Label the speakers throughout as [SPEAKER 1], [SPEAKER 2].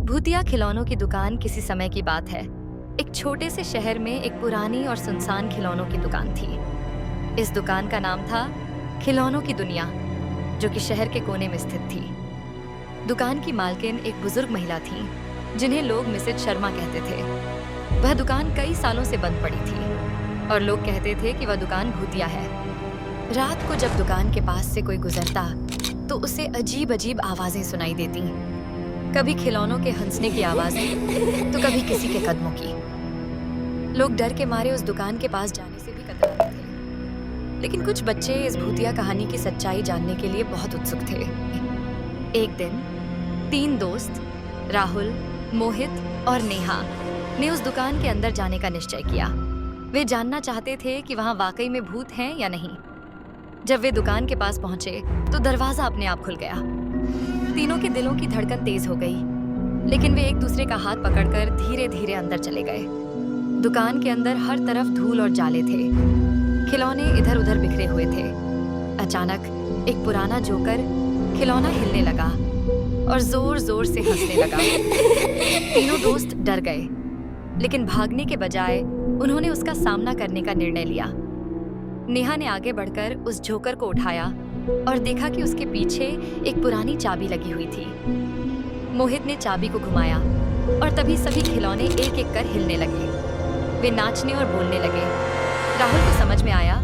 [SPEAKER 1] भूतिया खिलौनों की दुकान किसी समय की बात है। एक छोटे से शहर में एक पुरानी और सुनसान खिलौनों की दुकान थी। इस दुकान का नाम था खिलौनों की दुनिया, जो कि शहर के कोने में स्थित थी। दुकान की मालकिन एक बुजुर्ग महिला थी, जिन्हें लोग मिसेज शर्मा कहते थे। वह दुकान कई सालों से बंद पड़ी थी और लोग कहते थे कि वह दुकान भूतिया है। रात को जब दुकान के पास से कोई गुजरता तो उसे अजीब अजीब आवाजें सुनाई देती। कभी खिलौनों के हंसने की आवाजें तो कभी किसी के कदमों की। लोग डर के मारे उस दुकान के पास जाने से भी कतराते थे। लेकिन कुछ बच्चे इस भूतिया कहानी की सच्चाई जानने के लिए बहुत उत्सुक थे। एक दिन 3 दोस्त राहुल, मोहित और नेहा ने उस दुकान के अंदर जाने का निश्चय किया। वे जानना चाहते थे कि वहां वाकई में भूत हैं या नहीं। जब वे दुकान के पास पहुंचे तो दरवाजा अपने आप खुल गया। तीनों के दिलों की धड़कन तेज हो गई, लेकिन वे एक दूसरे का हाथ पकड़कर धीरे धीरे अंदर चले गए। दुकान के अंदर हर तरफ धूल और जाले थे। खिलौने इधर उधर बिखरे हुए थे। अचानक एक पुराना जोकर खिलौना हिलने लगा और जोर जोर से हंसने लगा। तीनों दोस्त डर गए, लेकिन भागने के बजाय उन्होंने उसका सामना करने का निर्णय लिया। नेहा ने आगे बढ़कर उस जोकर को उठाया और देखा कि उसके पीछे एक पुरानी चाबी लगी हुई थी। मोहित ने चाबी को घुमाया और तभी सभी खिलौने एक एक कर हिलने लगे। वे नाचने और बोलने लगे। राहुल को समझ में आया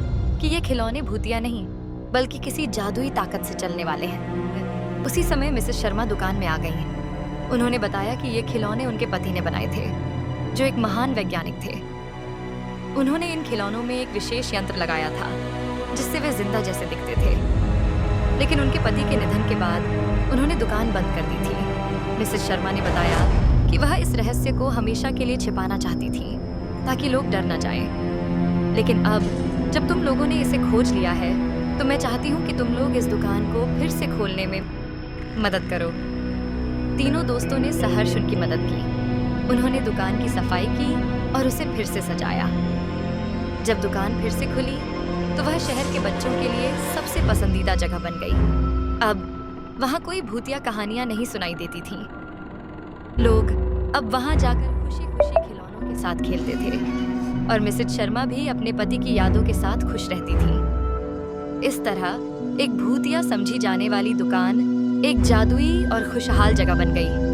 [SPEAKER 1] कि ये खिलौने भूतिया नहीं, बल्कि किसी जादुई ताकत से चलने वाले हैं। उसी समय मिसेस शर्मा दुकान में आ गईं। उन्होंने बताया कि ये खिलौने उनके पति ने बनाए थे, जो एक महान वैज्ञानिक थे। उन्होंने इन खिलौनों में एक विशेष यंत्र लगाया था, जिससे वे जिंदा जैसे दिखते थे। लेकिन उनके पति के निधन के बाद उन्होंने दुकान बंद कर दी थी। मिसेस शर्मा ने बताया कि वह इस रहस्य को हमेशा के लिए छिपाना चाहती थी, ताकि लोग डर न जाएं। लेकिन अब जब तुम लोगों ने इसे खोज लिया है, तो मैं चाहती हूँ कि तुम लोग इस दुकान को फिर से खोलने में मदद करो। तीनों दोस्तों ने सहर्ष उनकी मदद की। उन्होंने दुकान की सफाई की और उसे फिर से सजाया। जब दुकान फिर से खुली तो वह शहर के बच्चों के लिए सबसे पसंदीदा जगह बन गई। अब वहाँ कोई भूतिया कहानियां नहीं सुनाई देती थीं। लोग अब वहाँ जाकर खुशी खुशी खिलौनों के साथ खेलते थे और मिसेज शर्मा भी अपने पति की यादों के साथ खुश रहती थी। इस तरह एक भूतिया समझी जाने वाली दुकान एक जादुई और खुशहाल जगह बन गई।